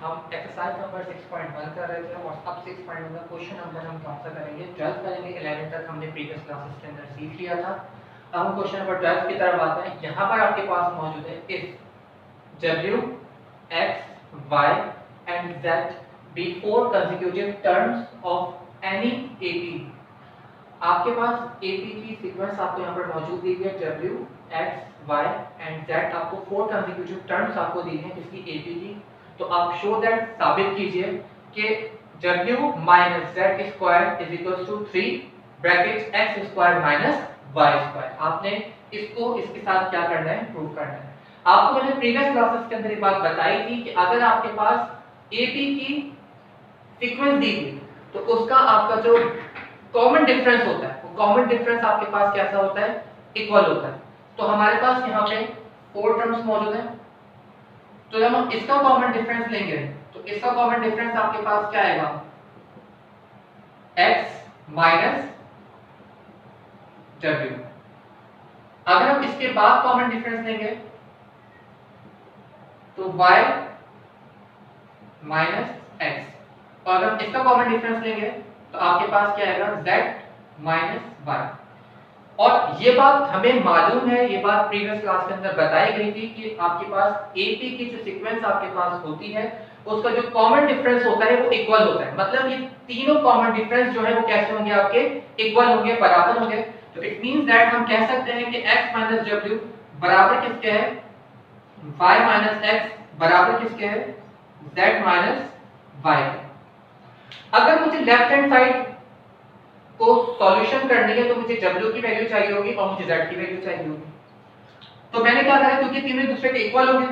हम exercise number 6.1 कर रहे थे और अब 6.1 का क्वेश्चन नंबर हम कौन सा करेंगे? 12 करेंगे। 11 तक हमने प्रीवियस क्लासेस के अंदर सीख लिया था। अब हम क्वेश्चन नंबर 12 की तरफ आते हैं। यहाँ पर आपके पास मौजूद है if w x y and z be four consecutive terms of any AP। आपके पास AP की सीक्वेंस आपको यहाँ पर मौजूद दी गई है, w x y and z आपको फोर कंसेक्यूटिव टर्म्स आपको दी हैं किसकी? AP की। तो आप शो दैट साबित कीजिए कि w minus z square is equals to 3 bracket x square minus y square। आपने इसको इसके साथ क्या करना है? प्रूव करना है। आपको मैंने प्रीवियस क्लासेस के अंदर एक बात बताई थी कि अगर आपके पास AP की सीक्वेंस दी थी तो उसका आपका जो कॉमन डिफरेंस होता है वो कॉमन डिफरेंस आपके पास कैसा होता है? इक्वल होता है। तो हमारे पास यहाँ पे फोर टर्म्स मौजूद हैं, तो जब हम इसका कॉमन डिफरेंस लेंगे तो इसका कॉमन डिफरेंस आपके पास क्या आएगा? x minus w। अगर हम इसके बाद कॉमन डिफरेंस लेंगे तो y माइनस x, और अगर हम इसका कॉमन डिफरेंस लेंगे तो आपके पास क्या आएगा? z minus y। और ये बात हमें मालूम है, ये बात प्रीवियस क्लास के अंदर बताई गई थी कि आपके पास AP की जो सीक्वेंस आपके पास होती है उसका जो कॉमन डिफरेंस होता है वो इक्वल होता है। मतलब ये तीनों कॉमन डिफरेंस जो है वो कैसे होंगे? आपके इक्वल होंगे, बराबर होंगे। तो इट मींस दैट हम कह सकते हैं कि x माइनस w बराबर किसके है? y माइनस x बराबर किसके है? z minus y। अगर मुझे लेफ्ट हैंड साइड को सॉल्यूशन करनी है तो मुझे w की वैल्यू चाहिए होगी और मुझे z की वैल्यू चाहिए होगी। तो मैंने क्या करा, क्योंकि तीनों एक दूसरे के इक्वल हो गए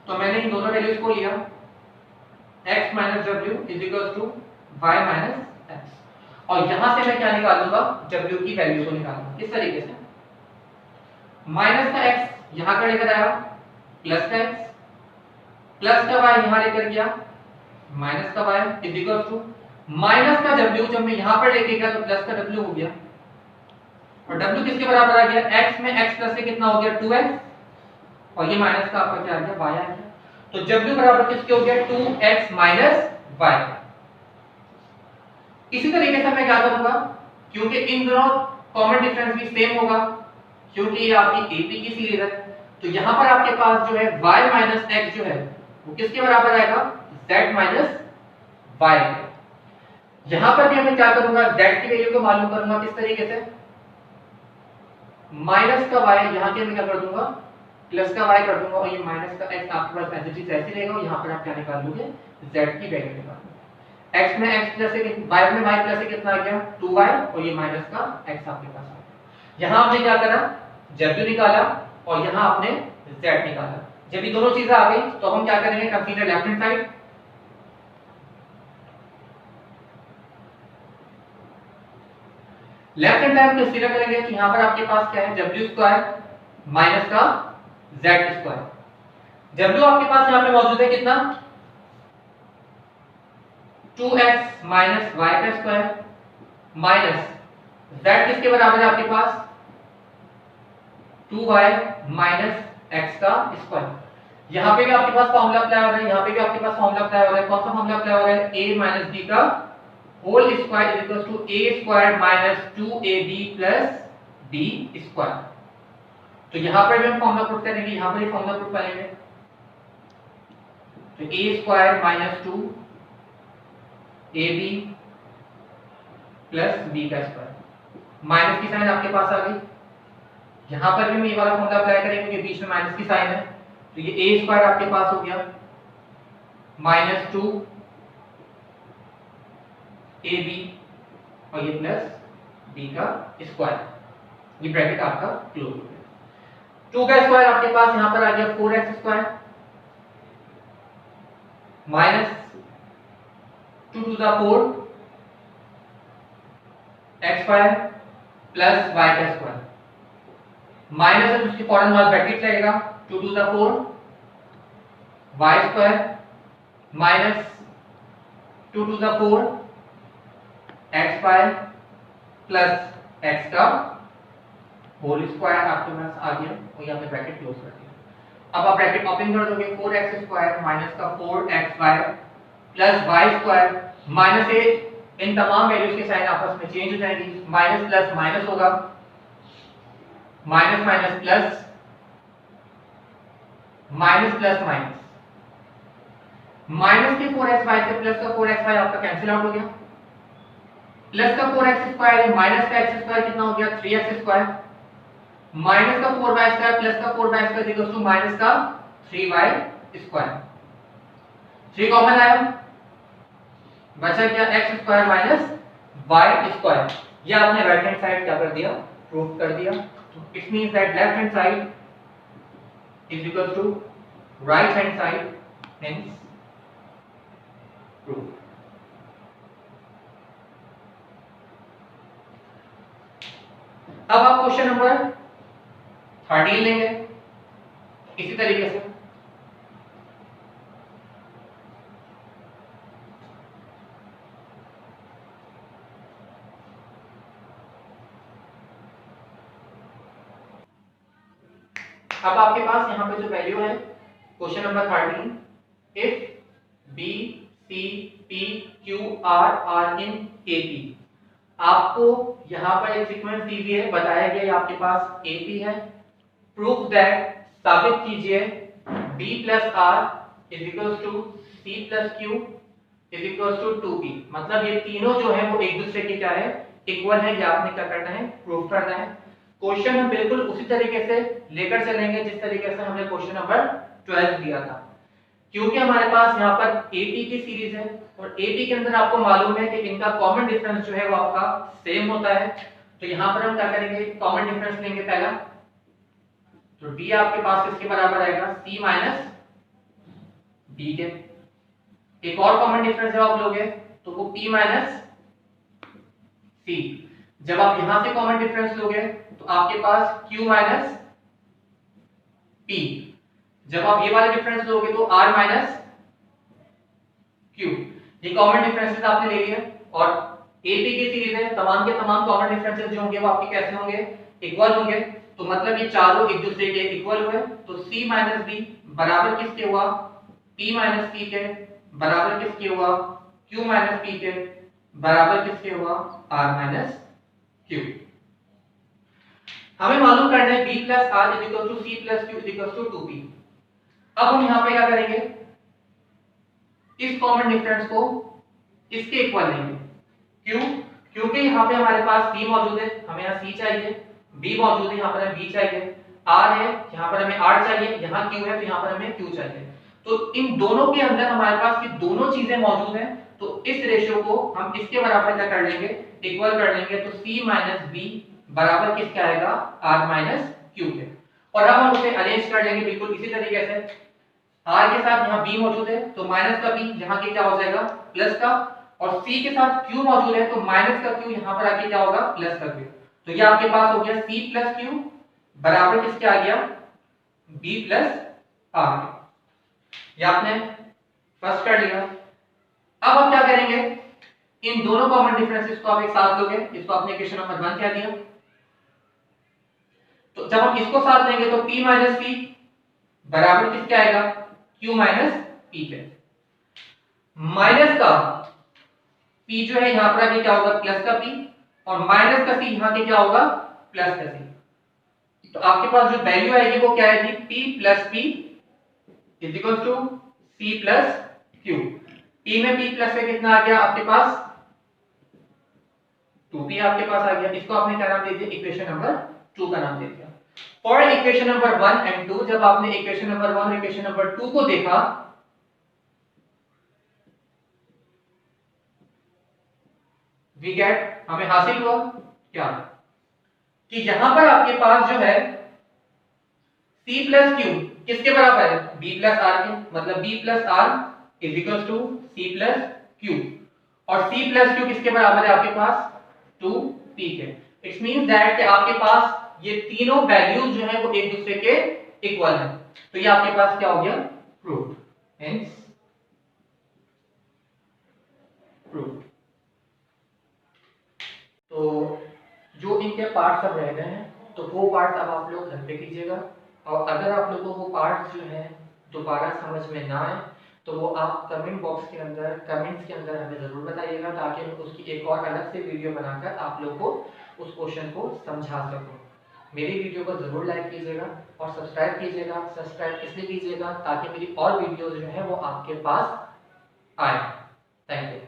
तो मैंने इन दोनों वैल्यूज को लिया, x w y x, और यहां से मैं क्या निकालूंगा? w की वैल्यू को निकालूंगा। इस तरीके से माइनस का x यहां कर लेकर आया, प्लस का x, प्लस का y यहां लेकर गया, माइनस का y माइनस का w जब मैं यहां पर लेके गया तो प्लस का w हो गया, और w किसके बराबर आ गया? x में x प्लस से कितना हो गया? 2x, और ये माइनस का आपका क्या आ गया? y आ गया। तो w बराबर किसके हो गया? 2x minus y। इसी तरीके से मैं क्या करूंगा, क्योंकि इन दोनों कॉमन डिफरेंस भी सेम होगा, क्योंकि ये आपकी AP की सीरीज है, तो यहां पर आपके पास जो है y माइनस x जो है वो किसके बराबर आएगा? z minus y। यहां पर भी मैं क्या करूंगा? z की वैल्यू को मालूम करूंगा। किस तरीके से? माइनस का y यहां के मैं क्या कर दूंगा? प्लस का y कर दूंगा, और ये माइनस का x आपके पास ऐसे चीज ऐसे रहेगा, और यहां पर आप क्या निकाल लोगे? z की वैल्यू निकाल लोगे। x में x प्लस से y में y प्लस से कितना आ गया? 2y, और ये माइनस का x आपके पास आ गया। यहां आपने क्या करा? w निकाला, और यहां आपने z निकाला। जब ये दोनों चीजें आ गई तो हम क्या करेंगे? Consider left hand side. Left hand side consider करेंगे कि यहां पर आपके पास क्या है? w स्क्वायर माइनस का z स्क्वायर। w आपके पास यहां पे मौजूद है कितना? 2x माइनस y का स्क्वायर, माइनस z किसके बराबर है आपके पास? 2y माइनस x का स्क्वायर। यहां पे भी आपके पास फॉर्मूला अप्लाई हो रहा है, यहां पे भी आपके पास फॉर्मूला अप्लाई हो रहा है। कौन सा फॉर्मूला अप्लाई हो रहा है? a माइनस b का whole square is equal to a square minus 2ab plus b square. तो यहां पर भी हम फॉर्मूला पुट करेंगे, यहां पर भी फॉर्मूला पुट करेंगे, तो a square minus 2 ab plus b का स्क्वायर, माइनस की साइन आपके पास आ गई। यहां पर भी हम ये वाला फॉर्मूला अप्लाई करेंगे क्योंकि बीच में माइनस की साइन है, तो ये a स्क्वायर आपके पास हो गया माइनस 2 ab, और ये प्लस b का स्क्वायर, ये ब्रैकेट आपका क्लोज हो गया। 2 का स्क्वायर आपके पास यहां पर आ गया 4x square minus 2 to the 4 x square plus y का स्क्वायर, माइनस है तो उसके फौरन बाद ब्रैकेट लगेगा, 2 to the 4 y square minus 2 to the 4 x square plus x का होल स्क्वायर आपके पास आ गया, और यहाँ पे ब्रैकेट क्लोज कर दिया। अब आप ब्रैकेट ओपन कर दोगे 4x² माइनस का 4xy प्लस y² माइनस ए, इन तमाम वैल्यूज के साइन आपस में चेंज हो जाएंगी, माइनस प्लस माइनस होगा, minus minus plus, minus plus minus, minus के 4xy से प्लस का 4xy आपका कैंसिल आउट हो गया, प्लस का 4x² माइनस का x² कितना हो गया 3x², माइनस का 4y² प्लस का 4y² इक्वल्स टू माइनस का 3y², 3 कॉमन आया, बचा क्या x² माइनस y², ये आपने राइट हैंड साइड क्या कर दिया, प्रूव कर दिया। तो it means that left hand side is equal to right hand side, hence prove. अब आप क्वेश्चन नंबर 13 लेंगे इसी तरीके से। अब आपके पास यहाँ पे जो वैल्यू है question number 13, if B C P Q R are in A P, आपको यहाँ पर एक सीक्वेंस दी हुई है, बताया गया आपके पास ए पी है, प्रूफ दैट, साबित कीजिए b plus R is equals to C plus Q is equals to 2p, मतलब ये तीनों जो है वो एक दूसरे के क्या है, इक्वल है, ये आपने क्या करना है, प्रूफ करना है। क्वेश्चन हम बिल्कुल उसी तरीके से लेकर चलेंगे जिस तरीके से हमने क्वेश्चन नंबर 12 दिया था, क्योंकि हमारे पास यहाँ पर AP की सीरीज है और AP के अंदर आपको मालूम है कि इनका कॉमन डिफरेंस जो है वो आपका सेम होता है। तो यहाँ पर हम क्या करेंगे, कॉमन डिफरेंस लेंगे पहला, तो D आपके पास किसके बराबर आएगा, C माइनस B के। एक और कॉमन डिफरेंस जब आप लोगे तो वो P माइनस C। जब आप यहां से कॉमन डिफरेंस लोगे तो आपके पास Q माइनस P। जब आप ये वाला डिफरेंस लोगे तो R माइनस Q। ये कॉमन डिफरेंसेस आपने ले लिए और AP की सीरीज है, तमाम के तमाम कॉमन डिफरेंसेस जो होंगे वो आपके कैसे होंगे, इक्वल होंगे। तो मतलब ये चारों एक दूसरे के इक्वल हुए, तो C माइनस B बराबर किसके हुआ, P माइनस P के बराबर किसके हुआ, Q माइनस P के बराबर किसके हुआ, R माइनस Q। हमें मालूम करना है B plus R is equal to C plus Q is equal to 2P। अब हम यहाँ पे क्या करेंगे, इस कॉमन डिफरेंस को इसके इक्वल लेंगे, क्यों, क्योंकि यहाँ पे हमारे पास C मौजूद है, हमें यहाँ C चाहिए, B मौजूद है, यहाँ पर हमें B चाहिए, R है, यहाँ पर हमें R चाहिए, यहाँ Q है तो यहाँ पर हमें Q चाहिए। तो इन दोनों के अंदर हमारे पास ये दोनों चीजें मौजूद हैं, तो इस रेशियो को हम इसके बराबर क्या कर लेंगे, इक्वल कर लेंगे। तो C माइनस B बराबर किसके आएगा, R माइनस Q के। और अब हम उसे अरेंज कर लेंगे बिल्कुल इसी तरीके से, R के साथ यहाँ B मौजूद है तो माइनस का B यहाँ के क्या हो जाएगा, प्लस का, और C के साथ Q मौजूद है तो माइनस का Q यहाँ पर आके क्या होगा, प्लस का Q। तो ये आपके पास हो गया C प्लस Q बराबर किसके आ गया, B प्लस R। ये आपने फर्स्ट कर लिया। अब हम क्या करेंगे, इन दोनों कॉमन डिफरेंसेस को आप एक साथ लोगे, इसको आपने इक्वेशन नंबर 1 कह दिया। तो जब हम इसको साथ लेंगे तो P माइनस P बराबर किसके आएगा, Q माइनस P के। माइनस का P जो है यहां पर आगे क्या होगा, प्लस का P, और माइनस का C यहां के क्या होगा, प्लस का C। तो आपके पास जो वैल्यू आएगी वो क्या आएगी, P plus P is equal to C plus Q। P में P प्लस से कितना आ गया आपके पास, 2P आपके पास आ गया। इसको आपने क्या नाम दे दिया, इक्वेशन नंबर 2 का नाम दे दिया। फॉर इक्वेशन नंबर 1 एंड 2, जब आपने इक्वेशन नंबर 1 और इक्वेशन नंबर 2 को देखा, वी गेट, हमें हासिल हुआ क्या, कि यहां पर आपके पास जो है C प्लस Q किसके बराबर है, B प्लस R के, मतलब B plus R is equal to C plus Q, और C प्लस Q किसके बराबर है आपके पास, 2P के। इट्स मींस दैट कि आपके पास ये तीनों वैल्यूज जो है वो एक दूसरे के इक्वल है। तो ये आपके पास क्या हो गया, प्रूफ, हेंस प्रूफ। तो जो इनके पार्ट्स अब रह गए हैं तो वो पार्ट्स अब आप लोग घर पे कीजिएगा और अगर आप लोगों को पार्ट जो है दोबारा समझ में ना आए तो वो आप कमेंट्स के अंदर हमें ज़रूर बताइएगा, ताकि मैं उसकी एक और अलग से वीडियो बनाकर आप लोग को उस क्वेश्चन को समझा सकूं। मेरी वीडियो को ज़रूर लाइक कीजिएगा और सब्सक्राइब कीजिएगा। सब्सक्राइब इसलिए कीजिएगा ताकि मेरी और वीडियोज़ जो है वो आपके पास आए। Thank you.